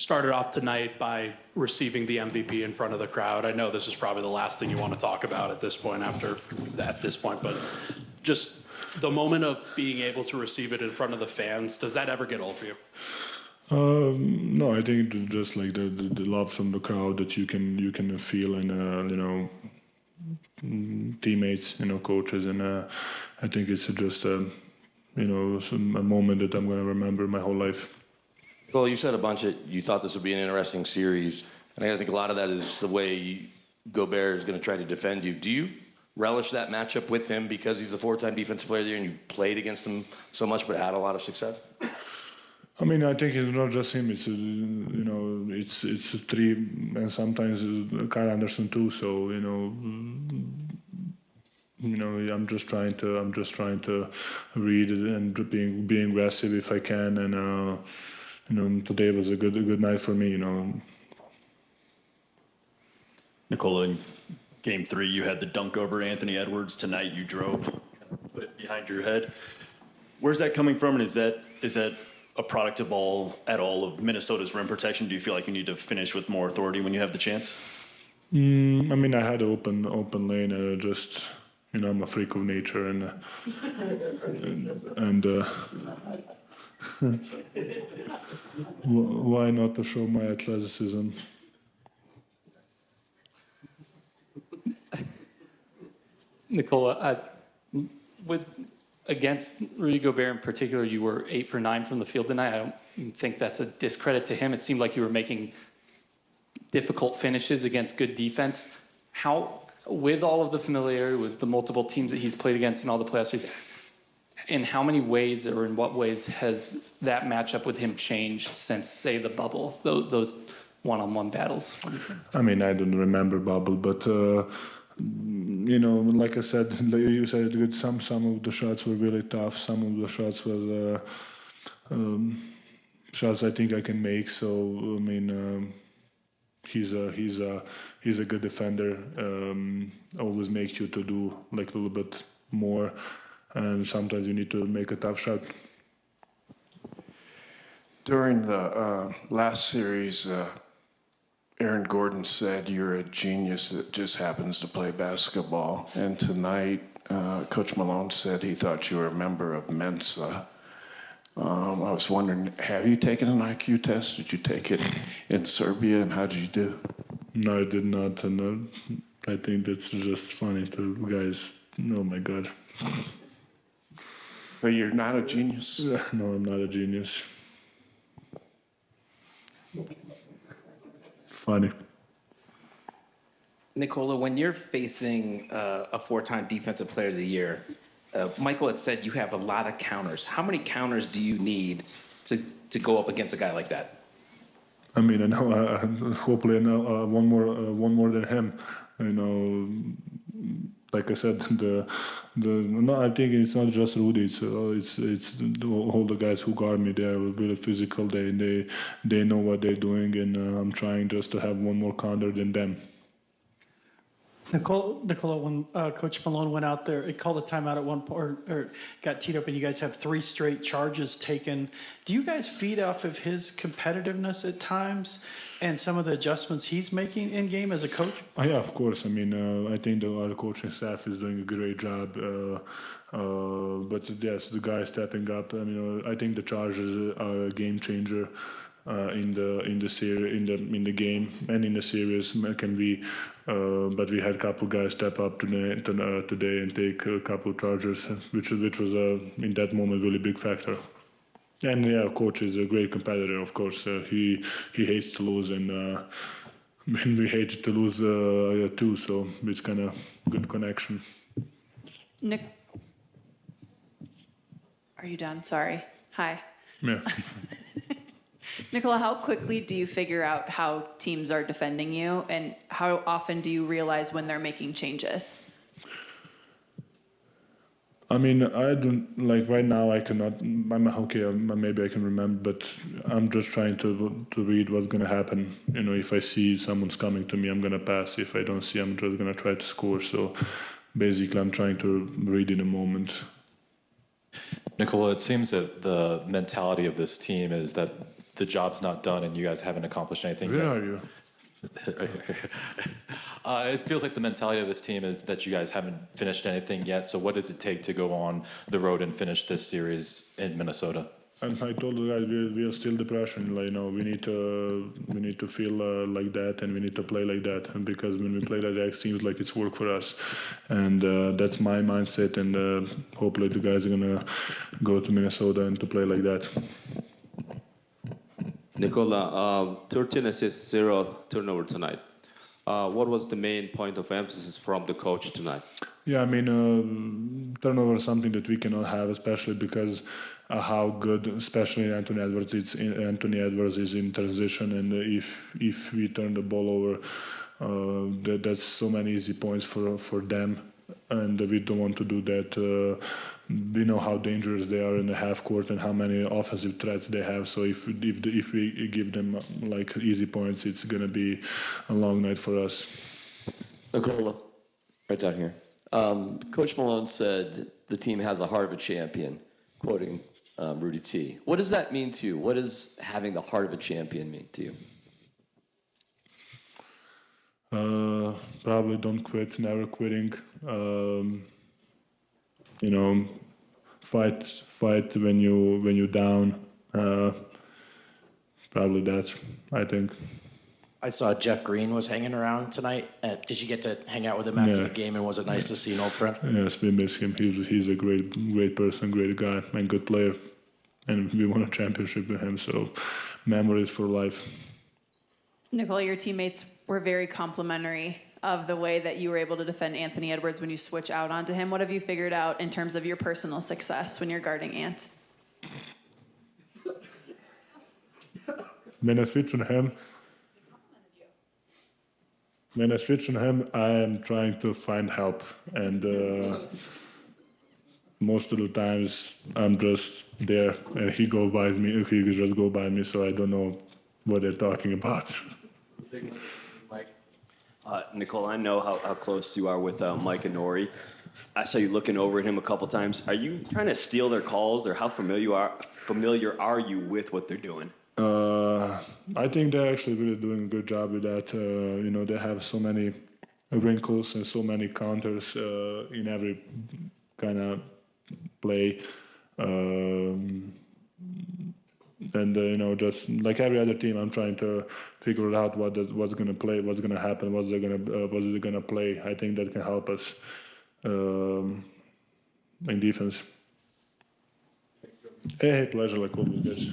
started off tonight by receiving the MVP in front of the crowd. I know this is probably the last thing you want to talk about at this point, but just the moment of being able to receive it in front of the fans, does that ever get old for you? No, I think it's just like the love from the crowd that you can feel, and teammates, coaches, and I think it's just a moment that I'm going to remember my whole life. Well, you said a bunch that you thought this would be an interesting series, and I think a lot of that is the way Gobert is going to try to defend you. Do you relish that matchup with him because he's a four-time defensive player of the year and you played against him so much but had a lot of success? I mean, I think it's not just him. It's it's three, and sometimes Kyle Anderson too. So I'm just trying to read it and being aggressive if I can, and today was a good night for me. Nikola, in Game 3, you had the dunk over Anthony Edwards. Tonight, you drove, put it behind your head. Where's that coming from, and is that a product of all of Minnesota's rim protection? Do you feel like you need to finish with more authority when you have the chance? I mean, I had open lane, I'm a freak of nature, and why not to show my athleticism? Nikola, against Rudy Gobert in particular, you were 8 for 9 from the field tonight. I don't think that's a discredit to him. It seemed like you were making difficult finishes against good defense. How, with all of the familiarity with the multiple teams that he's played against in all the playoff series, in how many ways or in what ways has that matchup with him changed since, say, the bubble, those one-on-one battles? I mean, I don't remember bubble, but like I said, like you said it good. Some of the shots were really tough. Some of the shots was shots I think I can make. So I mean, he's a good defender. Always makes you to do like a little bit more, and sometimes you need to make a tough shot. During the last series, Aaron Gordon said you're a genius that just happens to play basketball. And tonight, Coach Malone said he thought you were a member of Mensa. I was wondering, have you taken an IQ test? Did you take it in Serbia, and how did you do? No, I did not. And I think that's just funny to guys. Oh, my God. But you're not a genius? No, I'm not a genius. Funny. Nikola, when you're facing a four-time Defensive Player of the Year, Michael had said you have a lot of counters. How many counters do you need to go up against a guy like that? I mean, I know. Hopefully, one more than him. Like I said, no, I think it's not just Rudy. It's all the guys who guard me. They are really physical. They know what they're doing, and I'm trying just to have one more counter than them. Nikola, when Coach Malone went out there, he called a timeout at one point, or got teed up, and you guys have 3 straight charges taken. Do you guys feed off of his competitiveness at times and some of the adjustments he's making in game as a coach? Yeah, of course. I mean, I think our coaching staff is doing a great job. But yes, the guy stepping up. I mean, I think the Chargers are a game changer. In the game and in the series can be, but we had a couple guys step up today and take a couple charges, which was in that moment really big factor. And yeah, coach is a great competitor. Of course, he hates to lose, and we hate to lose too. So it's kind of good connection. Nick, are you done? Sorry. Hi. Yeah. Nikola, how quickly do you figure out how teams are defending you, and how often do you realize when they're making changes? I mean, I don't, like right now I cannot, maybe I can remember, but I'm just trying to read what's going to happen. If I see someone's coming to me, I'm going to pass. If I don't see, I'm just going to try to score. So basically I'm trying to read in a moment. Nikola, it seems that the mentality of this team is that the job's not done and you guys haven't accomplished anything Where yet. are you? It feels like the mentality of this team is that you guys haven't finished anything yet. So what does it take to go on the road and finish this series in Minnesota? And I told the guys we are still depression. Like, we need to feel like that, and we need to play like that. And because when we play like that, it seems like it's work for us, and that's my mindset. And hopefully the guys are gonna go to Minnesota and to play like that. Nikola, 13 assists, 0 turnover tonight. What was the main point of emphasis from the coach tonight? Yeah, I mean, turnover is something that we cannot have, especially because how good, especially Anthony Edwards is in transition, and if we turn the ball over, that's so many easy points for them, and we don't want to do that. We know how dangerous they are in the half court and how many offensive threats they have. So if we give them like easy points, it's gonna be a long night for us. Nikola, right down here. Coach Malone said the team has a heart of a champion, quoting Rudy T. What does that mean to you? What does having the heart of a champion mean to you? Probably don't quit, never quitting. Fight when you're down. Probably that, I think. I saw Jeff Green was hanging around tonight. Did you get to hang out with him after Yeah. the game, and was it nice to see an old friend? Yes, we miss him. He's a great person, great guy, and good player. And we won a championship with him, so memories for life. Nikola, your teammates were very complimentary of the way that you were able to defend Anthony Edwards when you switch out onto him. What have you figured out in terms of your personal success when you're guarding Ant? When I switch on him, I am trying to find help, and most of the times I'm just there, and he just go by me, so I don't know what they're talking about. Nicole, I know how close you are with Mike and Nori. I saw you looking over at him a couple times. Are you trying to steal their calls, or how familiar are you with what they're doing? I think they're actually really doing a good job with that. They have so many wrinkles and so many counters in every kind of play. Just like every other team, I'm trying to figure out what's gonna play, what's gonna happen, what they're gonna play. I think that can help us in defense. Hey, pleasure, like always, guys.